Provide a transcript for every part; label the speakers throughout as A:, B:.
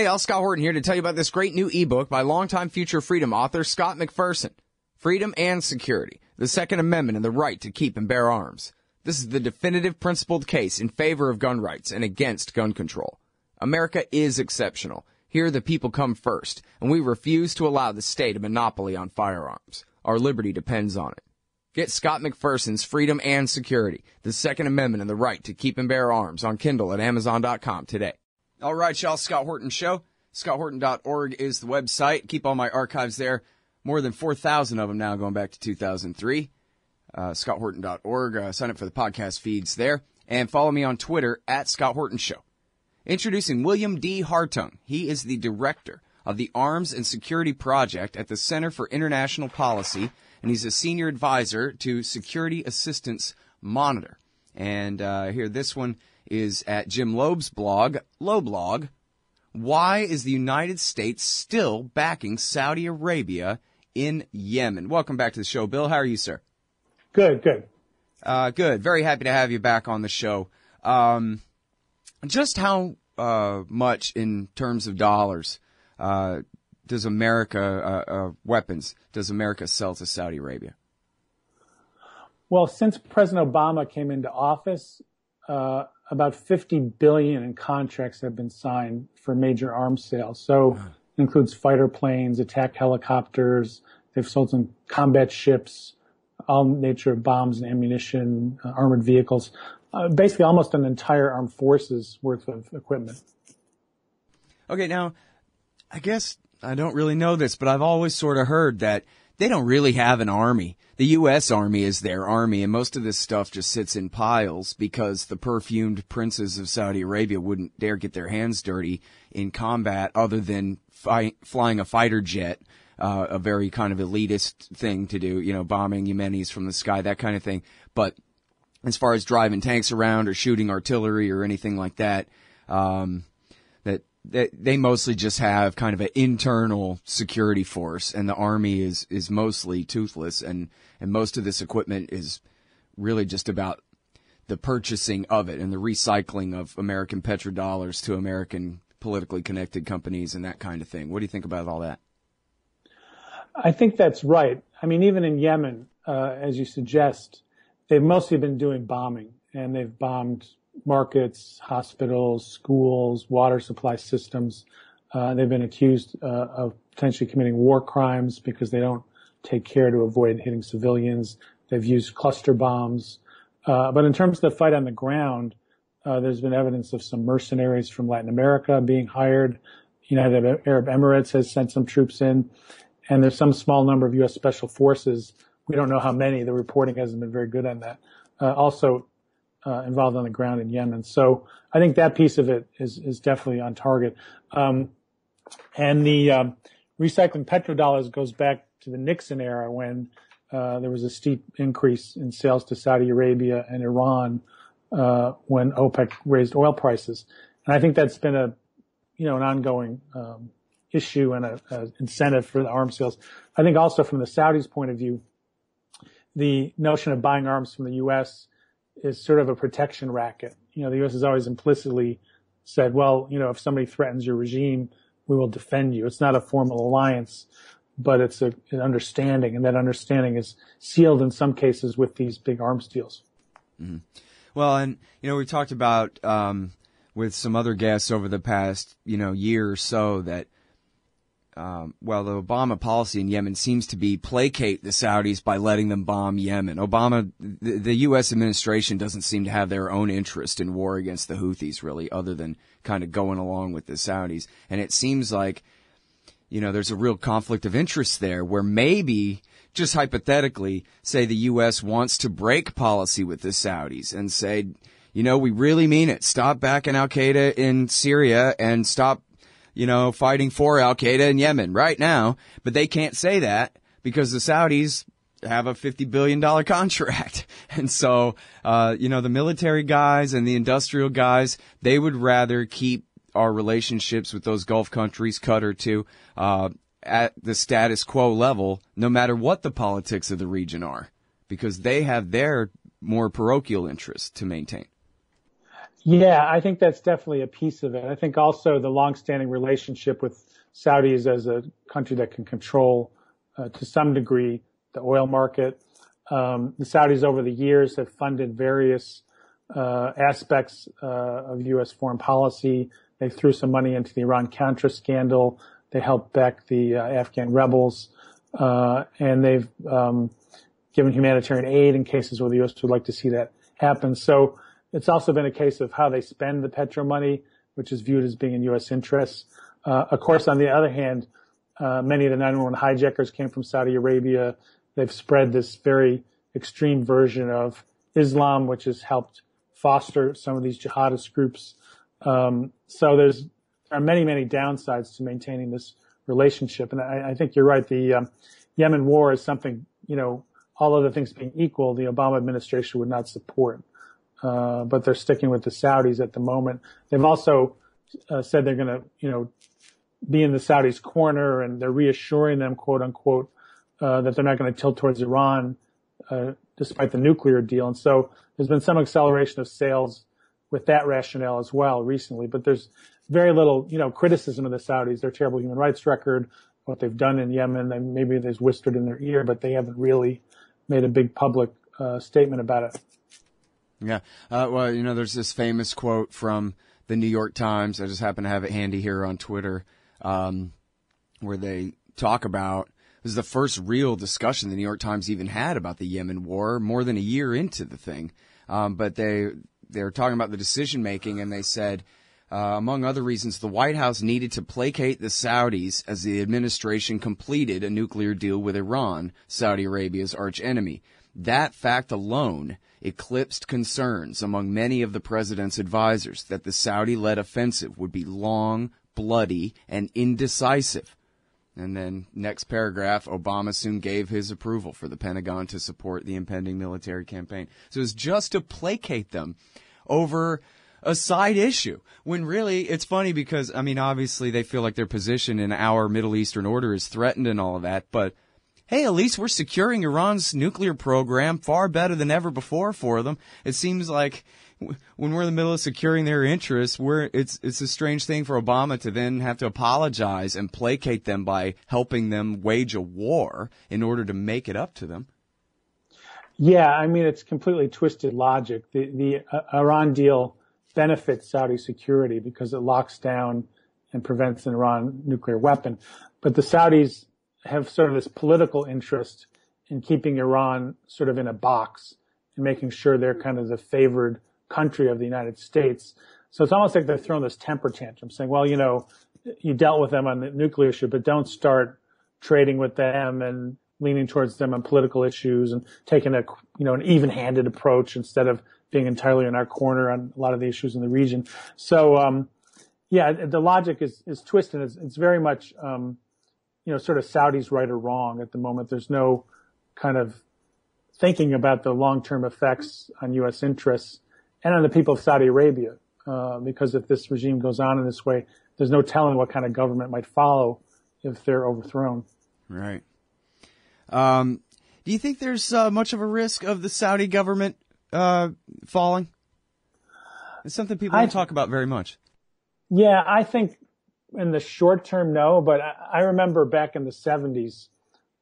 A: Hey, all, Scott Horton here to tell you about this great new ebook by longtime future freedom author Scott McPherson, Freedom and Security, the Second Amendment and the Right to Keep and Bear Arms. This is the definitive principled case in favor of gun rights and against gun control. America is exceptional. Here the people come first, and we refuse to allow the state a monopoly on firearms. Our liberty depends on it. Get Scott McPherson's Freedom and Security, the Second Amendment and the Right to Keep and Bear Arms on Kindle at Amazon.com today. All right, y'all, Scott Horton Show. ScottHorton.org is the website. Keep all my archives there. More than 4,000 of them now going back to 2003. ScottHorton.org. Sign up for the podcast feeds there. And follow me on Twitter at Scott Horton Show. Introducing William D. Hartung. He is the director of the Arms and Security Project at the Center for International Policy, and he's a senior advisor to Security Assistance Monitor. And here, this one is at Jim Loeb's blog, Loblog. Why is the United States still backing Saudi Arabia in Yemen? Welcome back to the show, Bill. How are you, sir?
B: Good.
A: Good. Very happy to have you back on the show. Just how much in terms of dollars does America, weapons, does America sell to Saudi Arabia?
B: Well, since President Obama came into office, about $50 billion in contracts have been signed for major arms sales. So it includes fighter planes, attack helicopters. They've sold some combat ships, all nature of bombs and ammunition, armored vehicles, basically almost an entire armed forces worth of equipment.
A: Okay, now, I guess I don't really know this, but I've always sort of heard that they don't really have an army. The U.S. Army is their army, and most of this stuff just sits in piles because the perfumed princes of Saudi Arabia wouldn't dare get their hands dirty in combat other than flying a fighter jet, a very kind of elitist thing to do, you know, bombing Yemenis from the sky, that kind of thing. But as far as driving tanks around or shooting artillery or anything like that, they mostly just have kind of an internal security force, and the army is mostly toothless, and most of this equipment is really just about the purchasing of it and the recycling of American petrodollars to American politically connected companies and that kind of thing. What do you think about all that?
B: I think that's right. I mean, even in Yemen, as you suggest, they've mostly been doing bombing, and they've bombed markets, hospitals, schools, water supply systems. They've been accused of potentially committing war crimes because they don't take care to avoid hitting civilians. They've used cluster bombs. But in terms of the fight on the ground, there's been evidence of some mercenaries from Latin America being hired. United Arab Emirates has sent some troops in, and there's some small number of U.S. Special Forces. We don't know how many. The reporting hasn't been very good on that. Also involved on the ground in Yemen. So I think that piece of it is definitely on target. And the recycling petrodollars goes back to the Nixon era when there was a steep increase in sales to Saudi Arabia and Iran when OPEC raised oil prices. And I think that's been an ongoing issue and a incentive for the arms sales. I think also from the Saudis' point of view, the notion of buying arms from the U.S. is sort of a protection racket. The U.S. has always implicitly said, well, if somebody threatens your regime, we will defend you. It's not a formal alliance, but it's an understanding, and that understanding is sealed in some cases with these big arms deals.
A: Mm-hmm. Well, and, we talked about with some other guests over the past, year or so that the Obama policy in Yemen seems to be placate the Saudis by letting them bomb Yemen. The U.S. administration doesn't seem to have their own interest in war against the Houthis, really, other than kind of going along with the Saudis. And it seems like, there's a real conflict of interest there where maybe, just hypothetically, say the U.S. wants to break policy with the Saudis and say, we really mean it. Stop backing al-Qaeda in Syria and stop fighting for al-Qaeda in Yemen right now, but they can't say that because the Saudis have a $50 billion contract. And so, the military guys and the industrial guys, they would rather keep our relationships with those Gulf countries, Qatar too, at the status quo level, no matter what the politics of the region are, because they have their more parochial interests to maintain.
B: Yeah, I think that's definitely a piece of it. I think also the longstanding relationship with Saudis as a country that can control, to some degree, the oil market. The Saudis over the years have funded various aspects of U.S. foreign policy. They threw some money into the Iran-Contra scandal. They helped back the Afghan rebels, and they've given humanitarian aid in cases where the U.S. would like to see that happen. So it's also been a case of how they spend the petro money, which is viewed as being in U.S. interests. Of course, on the other hand, many of the 911 hijackers came from Saudi Arabia. They've spread this very extreme version of Islam, which has helped foster some of these jihadist groups. So there are many, many downsides to maintaining this relationship. And I think you're right. The Yemen war is something, all other things being equal, the Obama administration would not support. But they're sticking with the Saudis at the moment. They've also said they're going to, be in the Saudis' corner, and they're reassuring them, quote unquote, that they're not going to tilt towards Iran, despite the nuclear deal. And so there's been some acceleration of sales with that rationale as well recently. But there's very little, criticism of the Saudis, their terrible human rights record, what they've done in Yemen. Maybe there's whispered in their ear, but they haven't really made a big public statement about it.
A: Yeah. Well, there's this famous quote from the New York Times. I just happen to have it handy here on Twitter, where they talk about, this is the first real discussion the New York Times even had about the Yemen war more than a year into the thing. But they're talking about the decision making, and they said, among other reasons, the White House needed to placate the Saudis as the administration completed a nuclear deal with Iran, Saudi Arabia's archenemy. That fact alone eclipsed concerns among many of the president's advisors that the Saudi-led offensive would be long, bloody, and indecisive. And then next paragraph, Obama soon gave his approval for the Pentagon to support the impending military campaign. So it's just to placate them over a side issue, when really it's funny because, obviously they feel like their position in our Middle Eastern order is threatened and all of that, but hey, at least we're securing Iran's nuclear program far better than ever before for them. It seems like when we're in the middle of securing their interests, it's a strange thing for Obama to then have to apologize and placate them by helping them wage a war in order to make it up to them.
B: Yeah, it's completely twisted logic. The Iran deal benefits Saudi security because it locks down and prevents an Iran nuclear weapon. But the Saudis have sort of this political interest in keeping Iran sort of in a box and making sure they're kind of the favored country of the United States. So it's almost like they're throwing this temper tantrum, saying, well, you dealt with them on the nuclear issue, but don't start trading with them and leaning towards them on political issues and taking an even-handed approach instead of being entirely in our corner on a lot of the issues in the region. So, the logic is twisted. It's very much, sort of Saudis right or wrong at the moment. There's no kind of thinking about the long-term effects on U.S. interests and on the people of Saudi Arabia, because if this regime goes on in this way, there's no telling what kind of government might follow if they're overthrown.
A: Right. Do you think there's much of a risk of the Saudi government falling? It's something people don't talk about very much.
B: Yeah, I think in the short term, no, but I remember back in the 70s,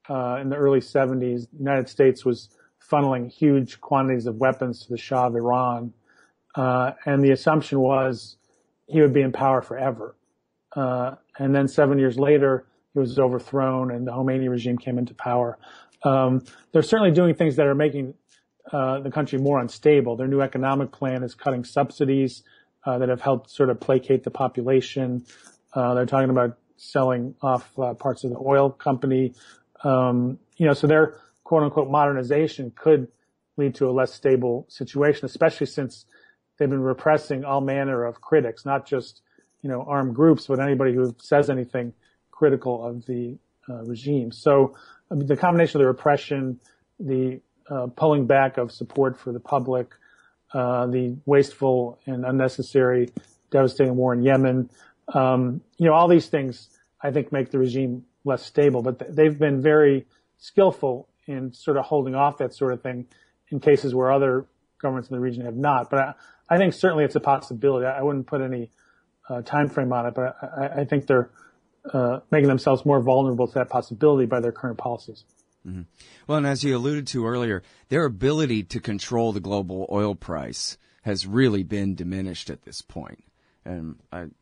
B: in the early 70s, the United States was funneling huge quantities of weapons to the Shah of Iran. And the assumption was he would be in power forever. And then 7 years later, he was overthrown and the Khomeini regime came into power. They're certainly doing things that are making the country more unstable. Their new economic plan is cutting subsidies that have helped sort of placate the population. They're talking about selling off parts of the oil company. So their quote unquote modernization could lead to a less stable situation, especially since they've been repressing all manner of critics, not just, armed groups, but anybody who says anything critical of the regime. So the combination of the repression, the pulling back of support for the public, the wasteful and unnecessary devastating war in Yemen, all these things I think make the regime less stable, but they've been very skillful in sort of holding off that sort of thing in cases where other governments in the region have not. But I think certainly it's a possibility. I wouldn't put any time frame on it, but I think they're making themselves more vulnerable to that possibility by their current policies.
A: Mm-hmm. Well, and as you alluded to earlier, their ability to control the global oil price has really been diminished at this point. And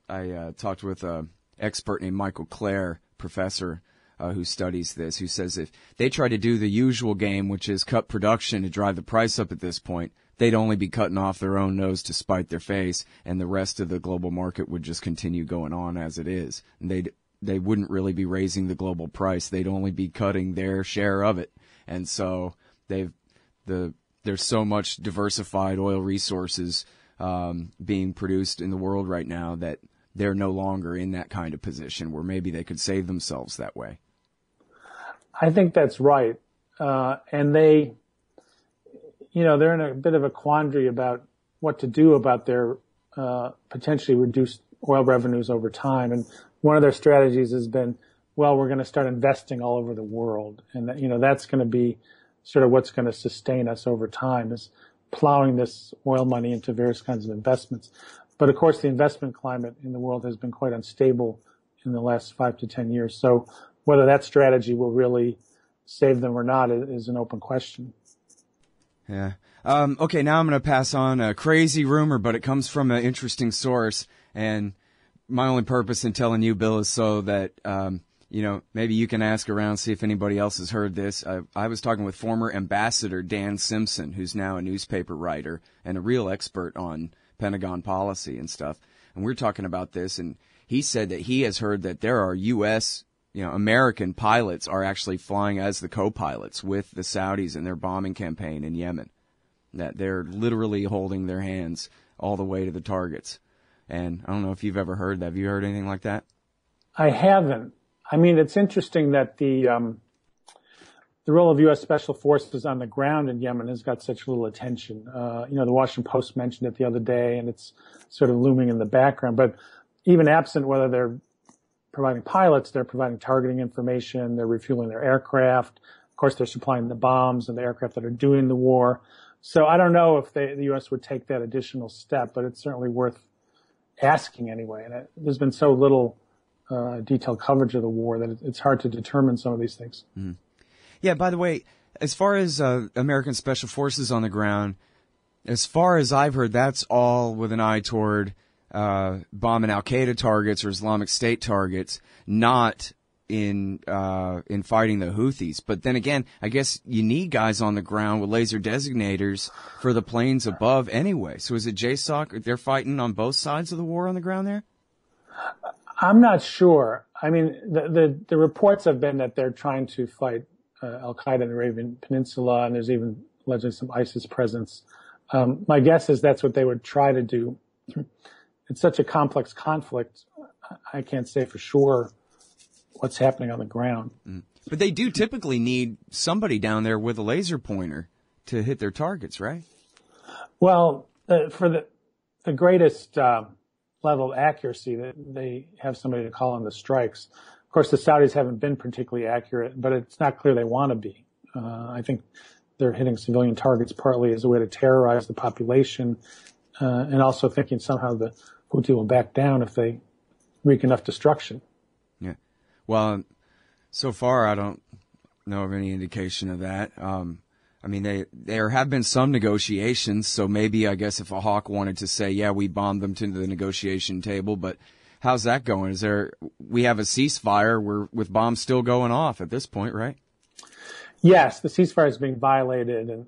A: I talked with an expert named Michael Clare, professor who studies this, who says if they try to do the usual game, which is cut production to drive the price up at this point, they'd only be cutting off their own nose to spite their face, and the rest of the global market would just continue going on as it is. And they wouldn't really be raising the global price. They'd only be cutting their share of it. And so there's so much diversified oil resources being produced in the world right now that they're no longer in that kind of position where maybe they could save themselves that way.
B: I think that's right. And they're in a bit of a quandary about what to do about their potentially reduced oil revenues over time. And one of their strategies has been, well, we're going to start investing all over the world. And that's going to be sort of what's going to sustain us over time, is plowing this oil money into various kinds of investments. But of course, the investment climate in the world has been quite unstable in the last 5 to 10 years. So whether that strategy will really save them or not is an open question.
A: Yeah. Okay, now I'm going to pass on a crazy rumor, but it comes from an interesting source. And my only purpose in telling you, Bill, is so that, maybe you can ask around, see if anybody else has heard this. I was talking with former Ambassador Dan Simpson, who's now a newspaper writer and a real expert on Pentagon policy and stuff. And we were talking about this, and he said that he has heard that there are U.S., American pilots are actually flying as the co-pilots with the Saudis in their bombing campaign in Yemen, that they're literally holding their hands all the way to the targets. And I don't know if you've ever heard that. Have you heard anything like that? I
B: haven't. I mean, it's interesting that the role of U.S. Special Forces on the ground in Yemen has got such little attention. The Washington Post mentioned it the other day, and it's sort of looming in the background. But even absent whether they're providing pilots, they're providing targeting information, they're refueling their aircraft. Of course, they're supplying the bombs and the aircraft that are doing the war. So I don't know if the U.S. would take that additional step, but it's certainly worth asking anyway. And there's been so little detailed coverage of the war that it's hard to determine some of these things.
A: Mm-hmm. Yeah, by the way, as far as American Special Forces on the ground, as far as I've heard, that's all with an eye toward bombing Al-Qaeda targets or Islamic State targets, not in fighting the Houthis. But then again, I guess you need guys on the ground with laser designators for the planes above anyway. So is it JSOC? They're fighting on both sides of the war on the ground there?
B: I'm not sure. I mean, the reports have been that they're trying to fight Al-Qaeda in the Arabian Peninsula, and there's even allegedly some ISIS presence. My guess is that's what they would try to do. It's such a complex conflict, I can't say for sure what's happening on the ground.
A: Mm. But they do typically need somebody down there with a laser pointer to hit their targets, right?
B: Well, for the greatest level of accuracy, that they have somebody to call on the strikes. Of course, the Saudis haven't been particularly accurate, but it's not clear they want to be. I think they're hitting civilian targets partly as a way to terrorize the population, and also thinking somehow the Houthi will back down if they wreak enough destruction.
A: Yeah. Well, so far I don't know of any indication of that. I mean, there have been some negotiations, so maybe I guess if a hawk wanted to say, yeah, we bombed them to the negotiation table, but how's that going? We have a ceasefire with bombs still going off at this point, right?
B: Yes, the ceasefire is being violated, and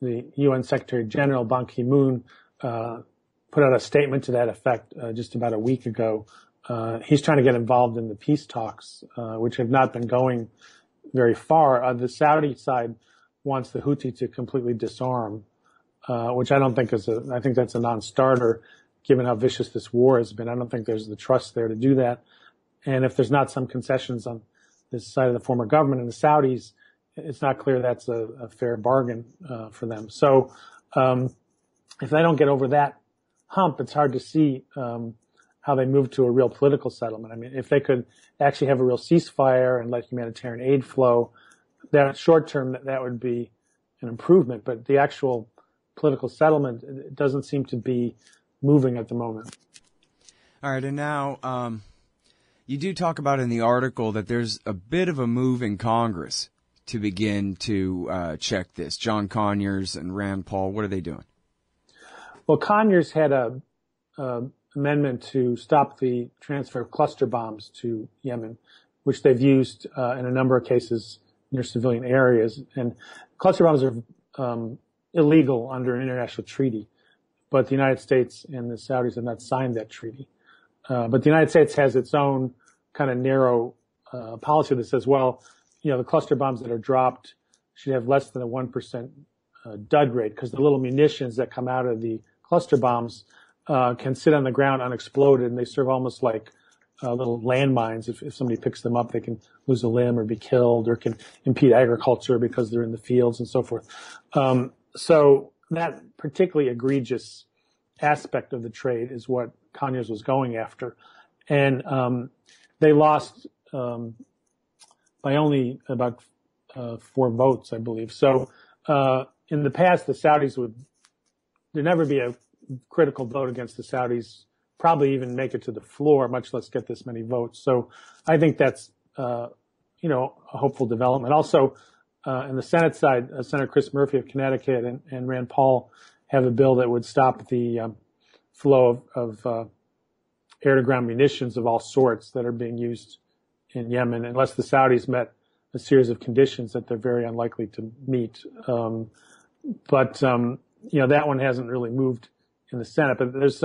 B: the UN Secretary General Ban Ki-moon put out a statement to that effect just about a week ago. He's trying to get involved in the peace talks, which have not been going very far. The Saudi side wants the Houthi to completely disarm, which I don't think I think that's a non-starter, given how vicious this war has been. I don't think there's the trust there to do that. And if there's not some concessions on this side of the former government and the Saudis, it's not clear that's a fair bargain for them. So if they don't get over that hump, it's hard to see how they move to a real political settlement. I mean, if they could actually have a real ceasefire and let humanitarian aid flow, that short term, that would be an improvement. But the actual political settlement, it doesn't seem to be moving at the moment.
A: All right, and now you do talk about in the article that there's a bit of a move in Congress to begin to check this. John Conyers and Rand Paul, what are they doing?
B: Well, Conyers had a amendment to stop the transfer of cluster bombs to Yemen, which they've used in a number of cases near civilian areas. And cluster bombs are illegal under an international treaty, but the United States and the Saudis have not signed that treaty. But the United States has its own kind of narrow policy that says, well, the cluster bombs that are dropped should have less than a 1% dud rate, because the little munitions that come out of the cluster bombs can sit on the ground unexploded, and they serve almost like little landmines. If somebody picks them up, they can lose a limb or be killed, or can impede agriculture because they're in the fields and so forth. So that particularly egregious aspect of the trade is what Conyers was going after. And they lost by only about 4 votes, I believe. So in the past, the Saudis there'd never be a critical vote against the Saudis, probably even make it to the floor, much less get this many votes. So I think that's, a hopeful development. Also, in the Senate side, Senator Chris Murphy of Connecticut and Rand Paul have a bill that would stop the flow of air-to-ground munitions of all sorts that are being used in Yemen, unless the Saudis met a series of conditions that they're very unlikely to meet. But that one hasn't really moved in the Senate. But there's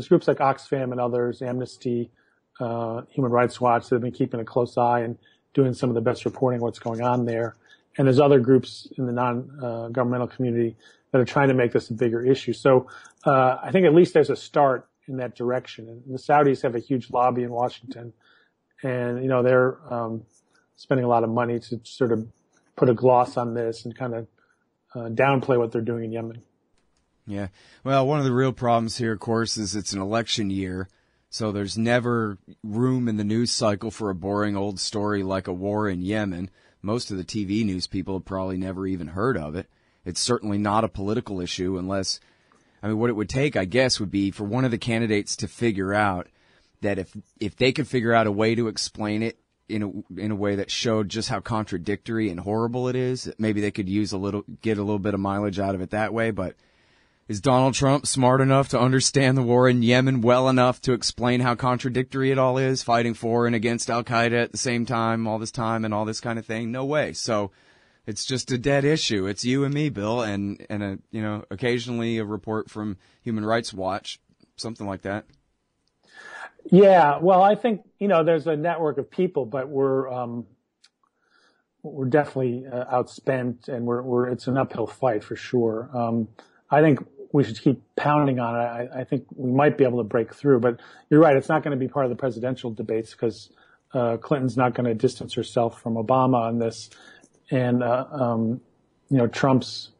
B: groups like Oxfam and others, Amnesty, Human Rights Watch, that have been keeping a close eye and doing some of the best reporting of what's going on there. And there's other groups in the non-governmental community that are trying to make this a bigger issue. So I think at least there's a start in that direction. And the Saudis have a huge lobby in Washington, and they're spending a lot of money to sort of put a gloss on this and kind of downplay what they're doing in Yemen.
A: Yeah. Well, one of the real problems here, of course, is it's an election year, so there's never room in the news cycle for a boring old story like a war in Yemen. Most of the TV news people have probably never even heard of it. It's certainly not a political issue unless, what it would take, I guess, would be for one of the candidates to figure out that if they could figure out a way to explain it in a way that showed just how contradictory and horrible it is, maybe they could get a little bit of mileage out of it that way. But is Donald Trump smart enough to understand the war in Yemen well enough to explain how contradictory it all is, fighting for and against Al-Qaeda at the same time, all this time, and all this kind of thing? No way. So it's just a dead issue. It's you and me, Bill, and occasionally a report from Human Rights Watch, something like that.
B: Yeah, well, I think there's a network of people, but we're definitely outspent, and it's an uphill fight for sure. I think we should keep pounding on it. I think we might be able to break through, but you're right. It's not going to be part of the presidential debates because Clinton's not going to distance herself from Obama on this, and Trump's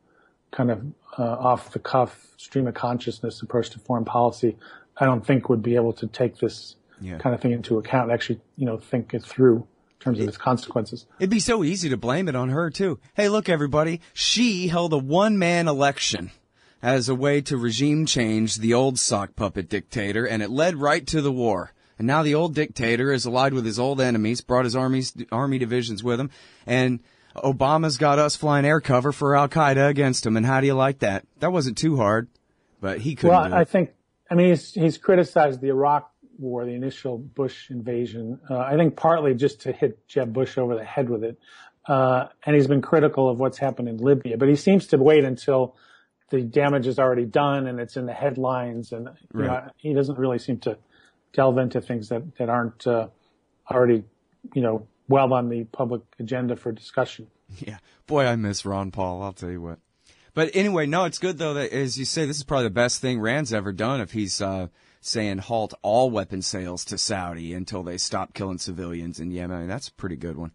B: kind of off the cuff stream of consciousness approach to foreign policy, I don't think would be able to take this kind of thing into account and actually, think it through in terms of its consequences.
A: It'd be so easy to blame it on her, too. Hey, look, everybody, she held a one-man election as a way to regime change the old sock puppet dictator, and it led right to the war. And now the old dictator is allied with his old enemies, brought his army divisions with him, and Obama's got us flying air cover for Al-Qaeda against him. And how do you like that? That wasn't too hard, but he couldn't do it.
B: I mean, he's criticized the Iraq war, the initial Bush invasion, I think partly just to hit Jeb Bush over the head with it. And he's been critical of what's happened in Libya, but he seems to wait until the damage is already done and it's in the headlines. And he doesn't really seem to delve into things that aren't already, well on the public agenda for discussion.
A: Yeah. Boy, I miss Ron Paul. I'll tell you what. But anyway, no, it's good, though, that, as you say, this is probably the best thing Rand's ever done if he's saying halt all weapon sales to Saudi until they stop killing civilians in Yemen. I mean, that's a pretty good one.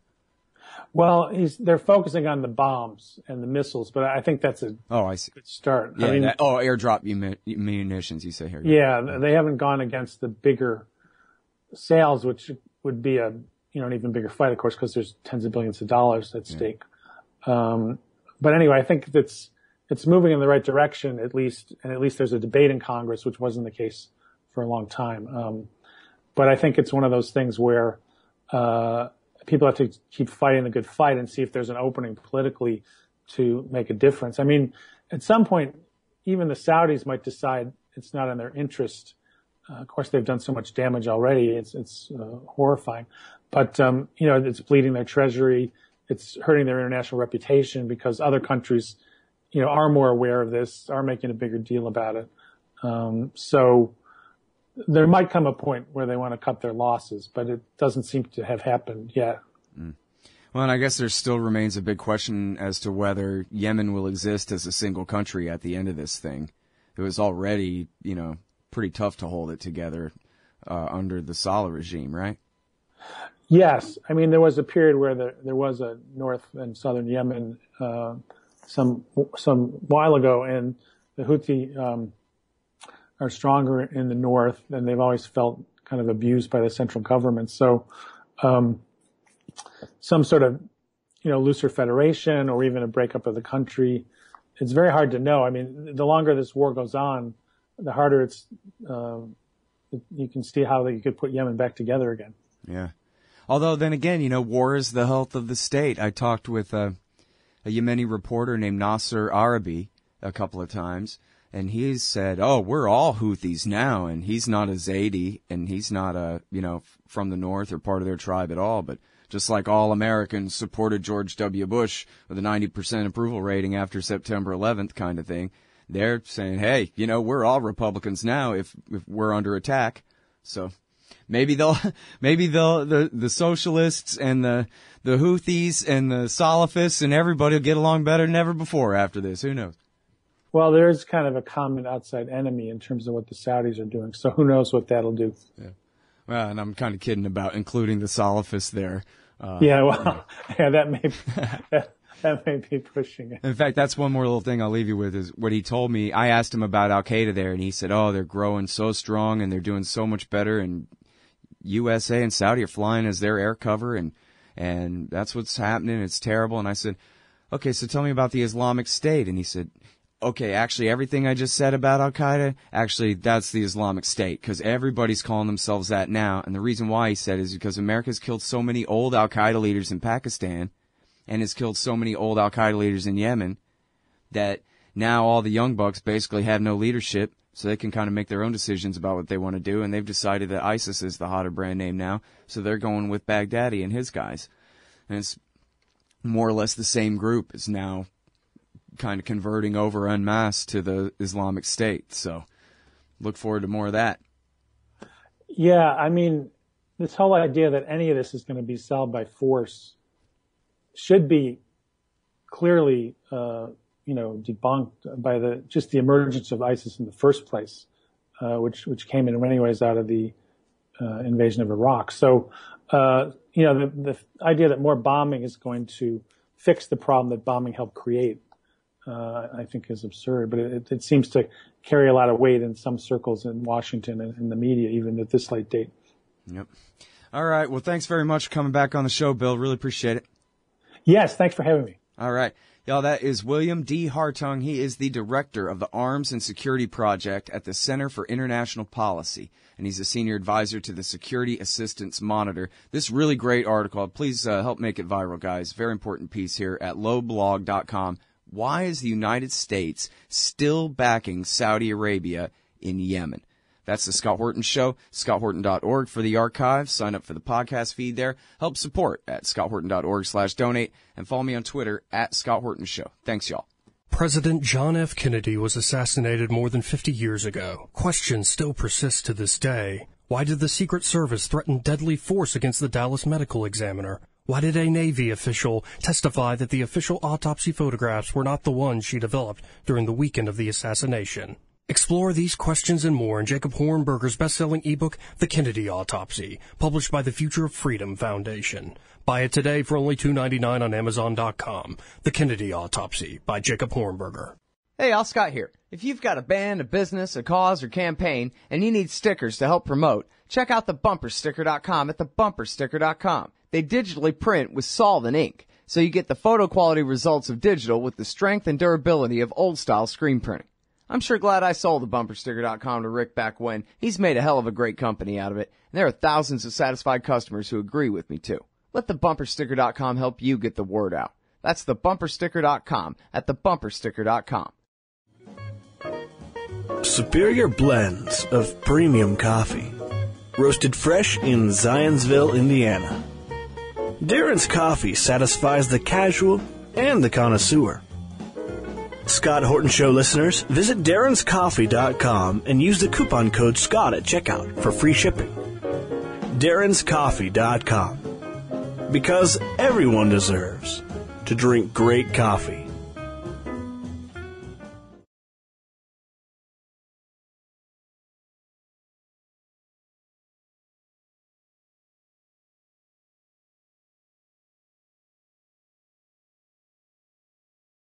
B: Well, they're focusing on the bombs and the missiles, but I think that's a good start.
A: Yeah, airdrop munitions, you say here.
B: Yeah, they haven't gone against the bigger sales, which would be an even bigger fight, of course, because there's tens of billions of dollars at stake. But anyway, I think it's moving in the right direction, at least there's a debate in Congress, which wasn't the case for a long time. But I think it's one of those things where people have to keep fighting the good fight and see if there's an opening politically to make a difference. I mean, at some point, even the Saudis might decide it's not in their interest. Of course, they've done so much damage already. It's horrifying. But, it's bleeding their treasury. It's hurting their international reputation because other countries, are more aware of this, are making a bigger deal about it. So there might come a point where they want to cut their losses, but it doesn't seem to have happened yet.
A: Mm. Well, and I guess there still remains a big question as to whether Yemen will exist as a single country at the end of this thing. It was already, pretty tough to hold it together under the Saleh regime, right?
B: Yes. I mean, there was a period where there was a north and southern Yemen some while ago, and the Houthi are stronger in the north, and they've always felt kind of abused by the central government. So some sort of, looser federation or even a breakup of the country, it's very hard to know. I mean, the longer this war goes on, the harder it's, you can see how you could put Yemen back together again.
A: Yeah. Although then again, war is the health of the state. I talked with a Yemeni reporter named Nasser Arabi a couple of times, and he said, "Oh, we're all Houthis now," and he's not a Zaidi, and he's not from the north or part of their tribe at all, but just like all Americans supported George W. Bush with a 90% approval rating after September 11th kind of thing, they're saying, hey, we're all Republicans now if we're under attack. So maybe the socialists and the Houthis and the Salafists and everybody will get along better than ever before after this. Who knows?
B: Well, there is kind of a common outside enemy in terms of what the Saudis are doing. So who knows what that'll do.
A: Yeah. Well, and I'm kind of kidding about including the Salafists there.
B: That may be pushing it.
A: In fact, that's one more little thing I'll leave you with is what he told me. I asked him about Al-Qaeda there, and he said, oh, they're growing so strong and they're doing so much better, and USA and Saudi are flying as their air cover, and that's what's happening. It's terrible. And I said, okay, so tell me about the Islamic State. And he said, okay, actually, everything I just said about Al-Qaeda, actually, that's the Islamic State, because everybody's calling themselves that now. And the reason why he said is because America's killed so many old Al-Qaeda leaders in Pakistan and has killed so many old Al-Qaeda leaders in Yemen that now all the young bucks basically have no leadership, so they can kind of make their own decisions about what they want to do. And they've decided that ISIS is the hotter brand name now, so they're going with Baghdadi and his guys. And it's more or less the same group is now kind of converting over en masse to the Islamic State. So look forward to more of that.
B: Yeah, I mean, this whole idea that any of this is going to be solved by force should be clearly, debunked by the emergence of ISIS in the first place, which came in many ways out of the invasion of Iraq. So, the idea that more bombing is going to fix the problem that bombing helped create, I think is absurd, but it seems to carry a lot of weight in some circles in Washington and in the media, even at this late date.
A: Yep. All right. Well, thanks very much for coming back on the show, Bill. Really appreciate it.
B: Yes. Thanks for having me.
A: All right. Y'all, that is William D. Hartung. He is the director of the Arms and Security Project at the Center for International Policy, and he's a senior advisor to the Security Assistance Monitor. This really great article. Please help make it viral, guys. Very important piece here at lowblog.com. Why is the United States still backing Saudi Arabia in Yemen? That's the Scott Horton Show, scotthorton.org for the archive. Sign up for the podcast feed there. Help support at scotthorton.org/donate, and follow me on Twitter at Scott Horton Show. Thanks, y'all.
C: President John F. Kennedy was assassinated more than 50 years ago. Questions still persist to this day. Why did the Secret Service threaten deadly force against the Dallas Medical Examiner? Why did a Navy official testify that the official autopsy photographs were not the ones she developed during the weekend of the assassination? Explore these questions and more in Jacob Hornberger's best-selling ebook, The Kennedy Autopsy, published by the Future of Freedom Foundation. Buy it today for only $2.99 on Amazon.com. The Kennedy Autopsy by Jacob Hornberger.
A: Hey, Al Scott here. If you've got a band, a business, a cause, or campaign, and you need stickers to help promote, check out thebumpersticker.com at thebumpersticker.com. They digitally print with solvent ink. so you get the photo quality results of digital with the strength and durability of old-style screen printing. I'm sure glad I sold the bumpersticker.com to Rick back when. He's made a hell of a great company out of it, and there are thousands of satisfied customers who agree with me, too. Let the bumpersticker.com help you get the word out. That's the bumpersticker.com at thebumpersticker.com.
D: Superior blends of premium coffee. Roasted fresh in Zionsville, Indiana. Darren's Coffee satisfies the casual and the connoisseur. Scott Horton Show listeners, visit darrenscoffee.com and use the coupon code SCOTT at checkout for free shipping. darrenscoffee.com. Because everyone deserves to drink great coffee.